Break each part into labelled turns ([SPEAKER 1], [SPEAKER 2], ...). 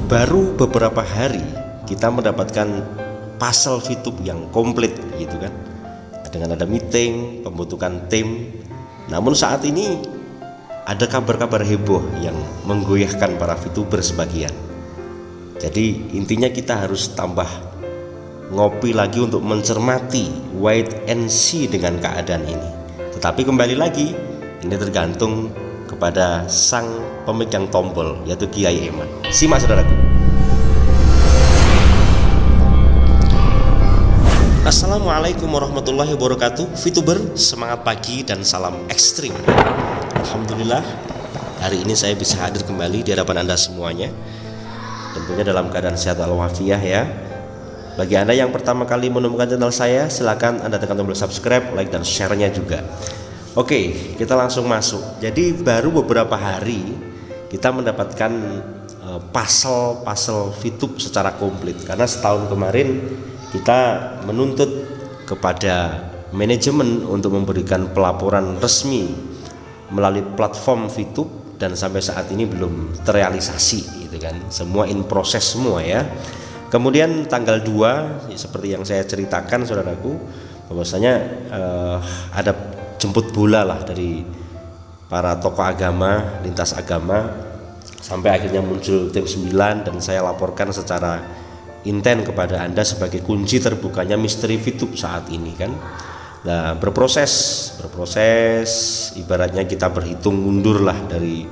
[SPEAKER 1] baru beberapa hari kita mendapatkan puzzle VTube yang komplit gitu kan, dengan ada meeting, pembentukan tim. Namun saat ini ada kabar-kabar heboh yang menggoyahkan para VTuber sebagian. Jadi intinya kita harus tambah ngopi lagi untuk mencermati, wait and see dengan keadaan ini. Tetapi kembali lagi, ini tergantung kepada sang pemegang tombol, yaitu Kiai Eman. Simak saudaraku. Assalamualaikum warahmatullahi wabarakatuh. VTuber, semangat pagi dan salam ekstrim. Alhamdulillah, hari ini saya bisa hadir kembali di hadapan Anda semuanya, tentunya dalam keadaan sehat walafiat ya. Bagi Anda yang pertama kali menemukan channel saya, silakan Anda tekan tombol subscribe, like, dan share-nya juga. Oke, kita langsung masuk. Jadi baru beberapa hari kita mendapatkan puzzle VTube secara komplit, karena setahun kemarin kita menuntut kepada manajemen untuk memberikan pelaporan resmi melalui platform VTube, dan sampai saat ini belum terrealisasi gitu kan. Semua in proses semua ya. Kemudian tanggal 2 seperti yang saya ceritakan saudaraku, bahwasanya ada jemput bola lah dari para tokoh agama, lintas agama, sampai akhirnya muncul tim 9 dan saya laporkan secara intent kepada Anda sebagai kunci terbukanya misteri VTube saat ini kan. Nah, berproses ibaratnya kita berhitung mundur lah dari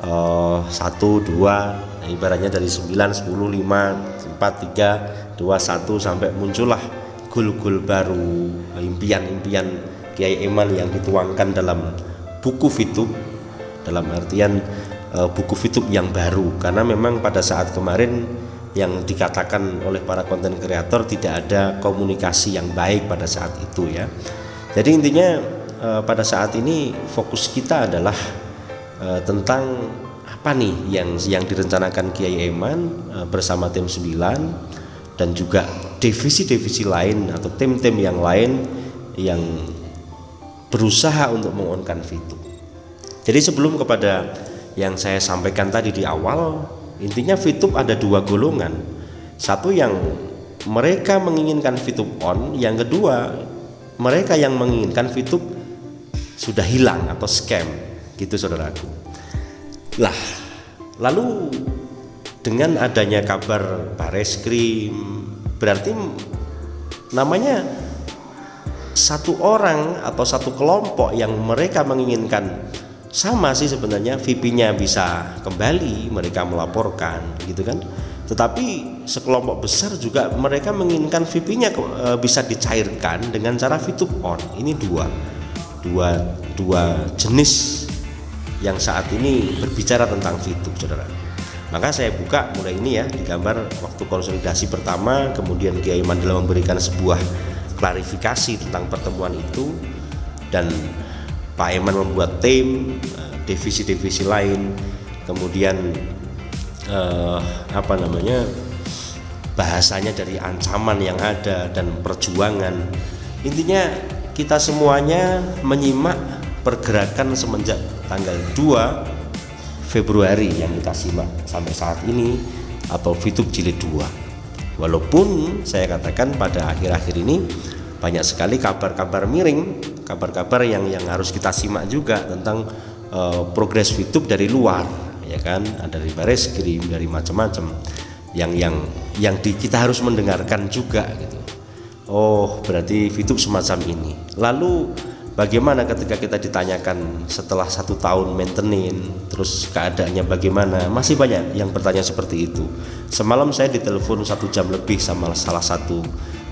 [SPEAKER 1] 1, 2, ibaratnya dari 9, 10, 5, 4, 3, 2, 1 sampai muncullah goal-goal baru, impian-impian Kiai Eman yang dituangkan dalam buku VTube, dalam artian buku VTube yang baru. Karena memang pada saat kemarin yang dikatakan oleh para konten kreator tidak ada komunikasi yang baik pada saat itu ya. Jadi intinya pada saat ini fokus kita adalah tentang apa nih yang direncanakan Kiai Eman bersama tim 9 dan juga divisi-divisi lain atau tim-tim yang lain yang berusaha untuk mengonkan VTube. Jadi sebelum kepada yang saya sampaikan tadi di awal, intinya VTube ada dua golongan. Satu yang mereka menginginkan VTube on, yang kedua mereka yang menginginkan VTube sudah hilang atau scam gitu saudaraku. Lah, lalu dengan adanya kabar Bareskrim, berarti namanya satu orang atau satu kelompok yang mereka menginginkan sama sih sebenarnya VIP-nya bisa kembali, mereka melaporkan gitu kan. Tetapi sekelompok besar juga mereka menginginkan VIP-nya bisa dicairkan dengan cara VTube on. Ini dua jenis yang saat ini berbicara tentang VTube saudara. Maka saya buka mulai ini ya, di gambar waktu konsolidasi pertama, kemudian Kiai Mandela memberikan sebuah klarifikasi tentang pertemuan itu, dan Pak Eman membuat tim, divisi-divisi lain, kemudian bahasanya dari ancaman yang ada dan perjuangan. Intinya kita semuanya menyimak pergerakan semenjak tanggal 2 Februari yang kita simak sampai saat ini, atau VTube jilid 2. Walaupun saya katakan pada akhir-akhir ini banyak sekali kabar-kabar miring, kabar-kabar yang harus kita simak juga tentang progres VTube dari luar, ya kan, ada dari Bareskrim, dari macam-macam, yang kita harus mendengarkan juga gitu. Oh, berarti VTube semacam ini. Lalu bagaimana ketika kita ditanyakan setelah 1 tahun maintenance, terus keadaannya bagaimana? Masih banyak yang bertanya seperti itu. Semalam saya ditelepon 1 jam lebih sama salah satu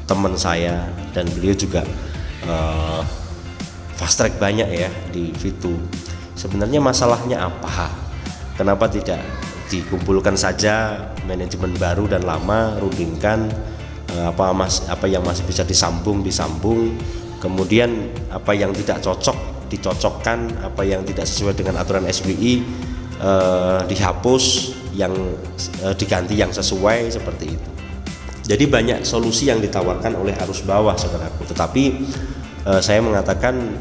[SPEAKER 1] teman saya, dan beliau juga fast track banyak ya di VTube. Sebenarnya masalahnya apa? Kenapa tidak dikumpulkan saja manajemen baru dan lama, rundingkan apa yang masih bisa disambung, kemudian apa yang tidak cocok dicocokkan, apa yang tidak sesuai dengan aturan SBY dihapus, yang diganti yang sesuai, seperti itu. Jadi banyak solusi yang ditawarkan oleh arus bawah saudaraku. Tetapi saya mengatakan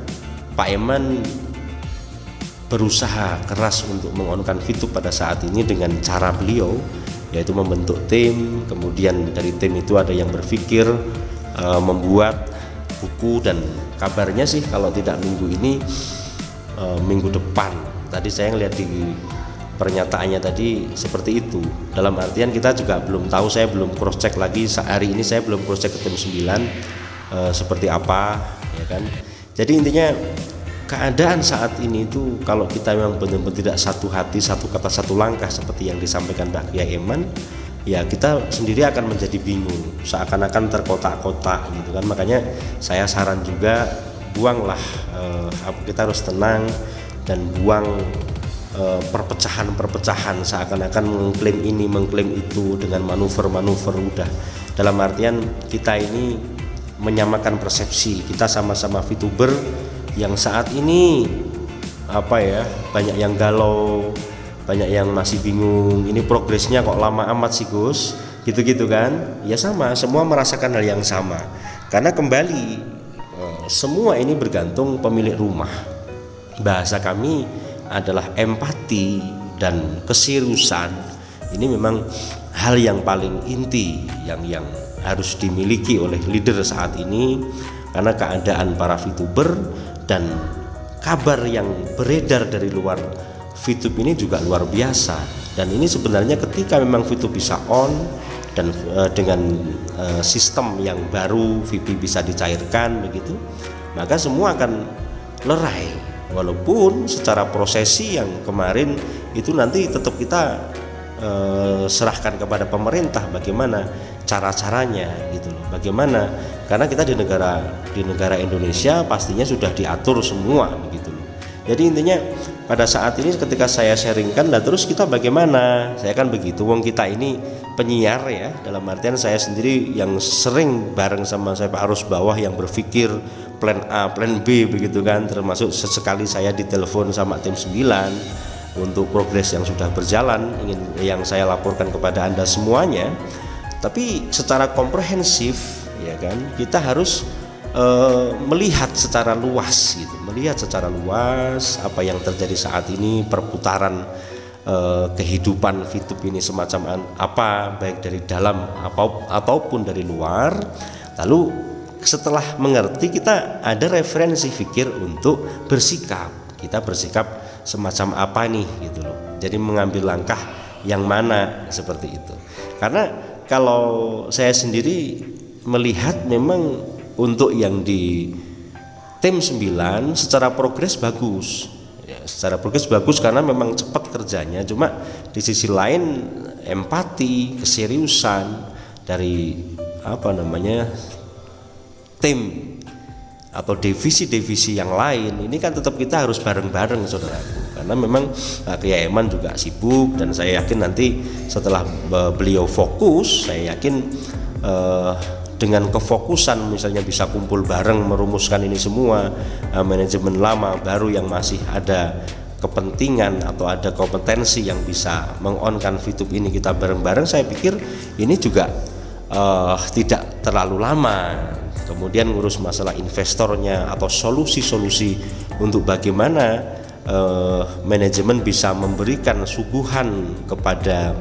[SPEAKER 1] Pak Eman berusaha keras untuk mengonkan VTube pada saat ini dengan cara beliau yaitu membentuk tim. Kemudian dari tim itu ada yang berpikir membuat buku, dan kabarnya sih kalau tidak minggu ini minggu depan. Tadi saya ngeliat di pernyataannya tadi seperti itu. Dalam artian kita juga belum tahu, saya belum cross check lagi hari ini, saya belum cross check ke tim 9 seperti apa, ya kan. Jadi intinya keadaan saat ini itu kalau kita memang benar-benar tidak satu hati, satu kata, satu langkah seperti yang disampaikan Pak Kiai Eman, ya kita sendiri akan menjadi bingung, seakan-akan terkotak-kotak gitu kan. Makanya saya saran juga, buanglah, kita harus tenang dan buang perpecahan-perpecahan seakan-akan mengklaim ini, mengklaim itu dengan manuver-manuver. Udah, dalam artian kita ini menyamakan persepsi, kita sama-sama VTuber yang saat ini banyak yang galau, banyak yang masih bingung, ini progresnya kok lama amat sih Gus, gitu-gitu kan. Ya sama, semua merasakan hal yang sama, karena kembali semua ini bergantung pemilik rumah. Bahasa kami adalah empati dan keseriusan. Ini memang hal yang paling inti yang harus dimiliki oleh leader saat ini, karena keadaan para VTuber dan kabar yang beredar dari luar VTube ini juga luar biasa. Dan ini sebenarnya ketika memang VTube bisa on dan dengan sistem yang baru VIP bisa dicairkan begitu, maka semua akan lerai. Walaupun secara prosesi yang kemarin itu nanti tetap kita serahkan kepada pemerintah bagaimana cara-caranya gitu loh. Bagaimana, karena kita di negara Indonesia pastinya sudah diatur semua begitu loh. Jadi intinya pada saat ini ketika saya sharingkan, dan terus kita bagaimana, saya kan begitu, wong kita ini penyiar ya, dalam artian saya sendiri yang sering bareng sama saya Pak Arus Bawah yang berpikir plan A, plan B begitu kan, termasuk sesekali saya ditelepon sama tim 9 untuk progres yang sudah berjalan, yang saya laporkan kepada Anda semuanya. Tapi secara komprehensif ya kan, kita harus melihat secara luas gitu, melihat secara luas apa yang terjadi saat ini, perputaran kehidupan VTube ini semacam apa, baik dari dalam ataupun dari luar. Lalu setelah mengerti, kita ada referensi pikir untuk bersikap. Kita bersikap semacam apa nih gitu loh. Jadi mengambil langkah yang mana seperti itu. Karena kalau saya sendiri melihat memang untuk yang di tim 9 secara progres bagus ya, secara progres bagus karena memang cepat kerjanya. Cuma di sisi lain empati, keseriusan dari tim atau divisi-divisi yang lain ini kan tetap kita harus bareng-bareng saudaraku, karena memang Kiai Eman juga sibuk, dan saya yakin nanti setelah beliau fokus, saya yakin dengan kefokusan misalnya bisa kumpul bareng merumuskan ini semua, manajemen lama baru yang masih ada kepentingan atau ada kompetensi yang bisa mengonkan VTube ini kita bareng-bareng, saya pikir ini juga tidak terlalu lama. Kemudian ngurus masalah investornya atau solusi-solusi untuk bagaimana manajemen bisa memberikan suguhan kepada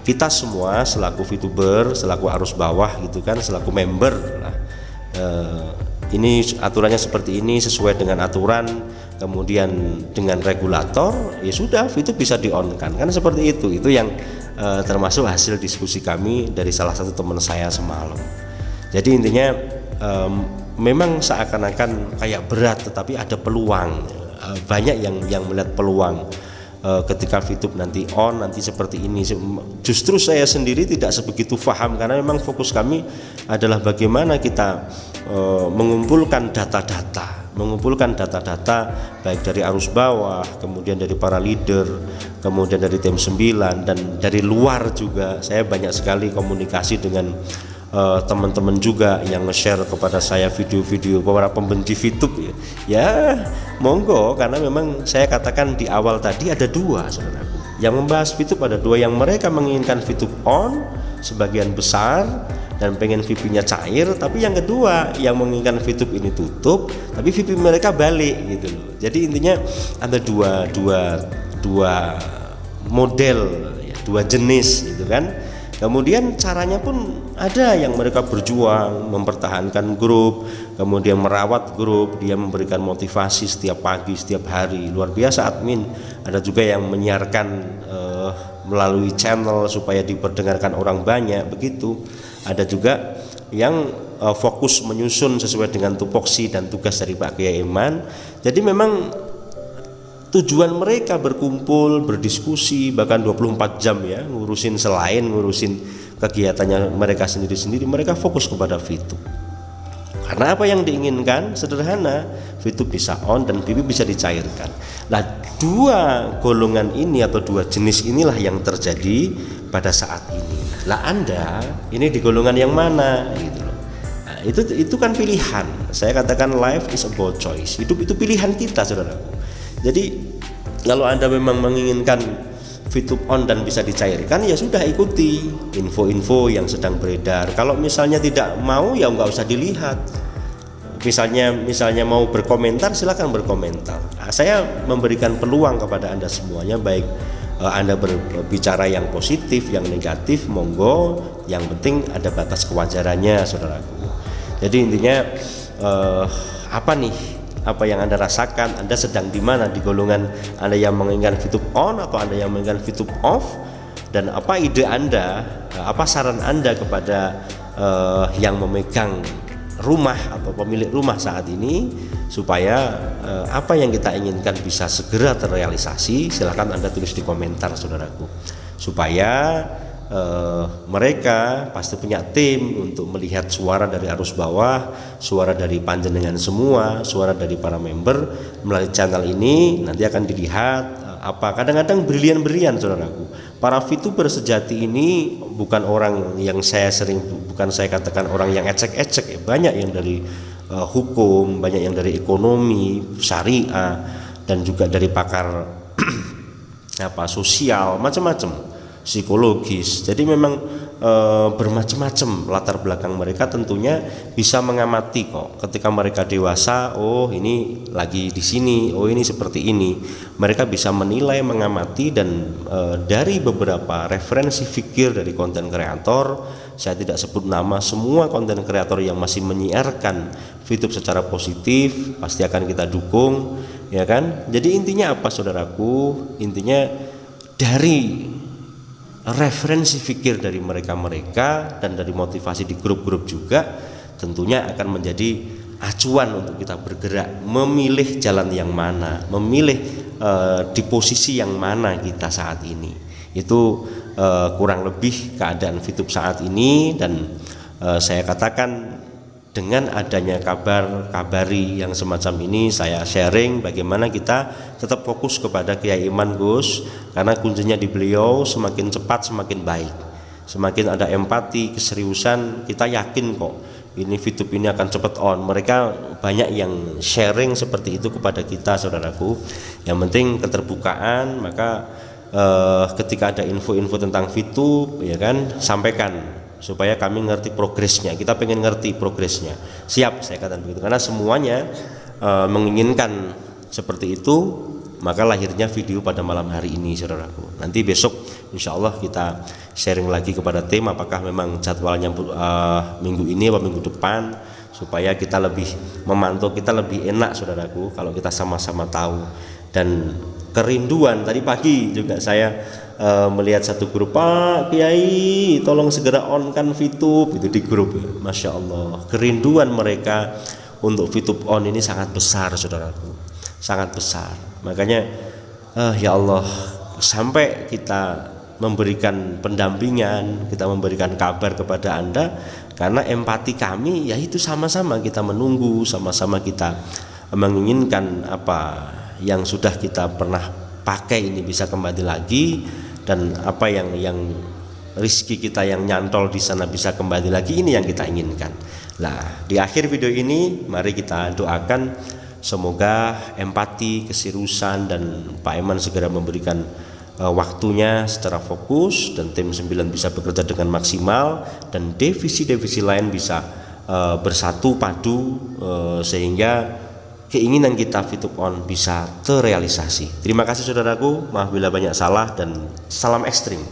[SPEAKER 1] kita semua selaku VTuber, selaku arus bawah gitu kan, selaku member lah. Ini aturannya seperti ini, sesuai dengan aturan, kemudian dengan regulator, ya sudah VTube bisa di-on kan seperti itu. Itu yang termasuk hasil diskusi kami dari salah satu teman saya semalam. Jadi intinya memang seakan-akan kayak berat, tetapi ada peluang. Banyak yang melihat peluang ketika VTube nanti on, nanti seperti ini. Justru saya sendiri tidak sebegitu paham, karena memang fokus kami adalah bagaimana kita mengumpulkan data-data baik dari arus bawah, kemudian dari para leader, kemudian dari tim 9, dan dari luar juga. Saya banyak sekali komunikasi dengan teman-teman juga yang nge-share kepada saya video-video para pembenci VTube ya monggo, karena memang saya katakan di awal tadi ada dua saudaraku yang membahas VTube, ada dua yang mereka menginginkan VTube on sebagian besar dan pengen VIP-nya cair, tapi yang kedua yang menginginkan VTube ini tutup tapi VIP mereka balik gitu loh. Jadi intinya ada dua model ya, dua jenis gitu kan. Kemudian caranya pun ada yang mereka berjuang mempertahankan grup, kemudian merawat grup, dia memberikan motivasi setiap pagi, setiap hari, luar biasa admin. Ada juga yang menyiarkan melalui channel supaya diperdengarkan orang banyak, begitu. Ada juga yang fokus menyusun sesuai dengan tupoksi dan tugas dari Pak Kiai Iman. Jadi memang tujuan mereka berkumpul, berdiskusi bahkan 24 jam ya, ngurusin kegiatannya mereka sendiri-sendiri, mereka fokus kepada VTube. Karena apa yang diinginkan sederhana, VTube bisa on dan pipi bisa dicairkan. Nah, dua golongan ini atau dua jenis inilah yang terjadi pada saat ini. Lah Anda ini di golongan yang mana gitu loh. Nah, itu kan pilihan. Saya katakan life is about choice. Hidup itu pilihan kita, saudaraku. Jadi kalau Anda memang menginginkan VTube on dan bisa dicairkan, ya sudah ikuti info-info yang sedang beredar. Kalau misalnya tidak mau, ya nggak usah dilihat. Misalnya mau berkomentar, silakan berkomentar. Nah, saya memberikan peluang kepada Anda semuanya, baik Anda berbicara yang positif, yang negatif, monggo. Yang penting ada batas kewajarannya, saudaraku. Jadi intinya apa yang Anda rasakan, Anda sedang di mana, di golongan Anda yang menginginkan VTube on atau Anda yang menginginkan VTube off, dan apa ide Anda, apa saran Anda kepada yang memegang rumah atau pemilik rumah saat ini supaya apa yang kita inginkan bisa segera terrealisasi. Silahkan Anda tulis di komentar, saudaraku, supaya mereka pasti punya tim untuk melihat suara dari arus bawah, suara dari panjenengan semua, suara dari para member melalui channel ini. Nanti akan dilihat kadang-kadang brilian-brilian, saudaraku. Para VTuber sejati ini bukan orang yang bukan saya katakan orang yang ecek-ecek ya. Banyak yang dari hukum, banyak yang dari ekonomi, syariah, dan juga dari pakar sosial, macam-macam, psikologis. Jadi memang bermacam-macam latar belakang mereka, tentunya bisa mengamati kok ketika mereka dewasa. Oh, ini lagi di sini, oh ini seperti ini. Mereka bisa menilai, mengamati, dan dari beberapa referensi fikir dari konten kreator, saya tidak sebut nama, semua konten kreator yang masih menyiarkan VTube secara positif pasti akan kita dukung, ya kan? Jadi intinya apa, saudaraku? Intinya dari referensi fikir dari mereka dan dari motivasi di grup-grup juga tentunya akan menjadi acuan untuk kita bergerak, memilih jalan yang mana, memilih di posisi yang mana kita saat ini. Itu kurang lebih keadaan VTube saat ini, dan saya katakan dengan adanya kabari yang semacam ini, saya sharing bagaimana kita tetap fokus kepada Kiai Iman, Gus, karena kuncinya di beliau. Semakin cepat semakin baik, semakin ada empati, keseriusan, kita yakin kok ini VTube ini akan cepat on. Mereka banyak yang sharing seperti itu kepada kita, saudaraku. Yang penting keterbukaan. Maka ketika ada info-info tentang VTube, ya kan, sampaikan supaya kami ngerti progresnya. Kita pengen ngerti progresnya. Siap, saya katakan begitu, karena semuanya menginginkan seperti itu. Maka lahirnya video pada malam hari ini, saudaraku. Nanti besok insya Allah kita sharing lagi kepada tim apakah memang jadwalnya minggu ini atau minggu depan, supaya kita lebih memantau, kita lebih enak, saudaraku, kalau kita sama-sama tahu. Dan kerinduan, tadi pagi juga saya melihat satu grup, Pak Kiai tolong segera on kan VTube, itu di grup. Masya Allah, kerinduan mereka untuk VTube on ini sangat besar, saudaraku, sangat besar. Makanya ya Allah, sampai kita memberikan pendampingan, kita memberikan kabar kepada Anda, karena empati kami yaitu sama-sama kita menunggu, sama-sama kita menginginkan apa yang sudah kita pernah pakai ini bisa kembali lagi, dan apa yang rizki kita yang nyantol di sana bisa kembali lagi. Ini yang kita inginkan. Nah, di akhir video ini mari kita doakan semoga empati, keseriusan, dan Pak Iman segera memberikan waktunya secara fokus, dan tim 9 bisa bekerja dengan maksimal, dan divisi-divisi lain bisa bersatu padu sehingga keinginan kita VTube on bisa terrealisasi. Terima kasih, saudaraku. Maaf bila banyak salah, dan salam ekstrim.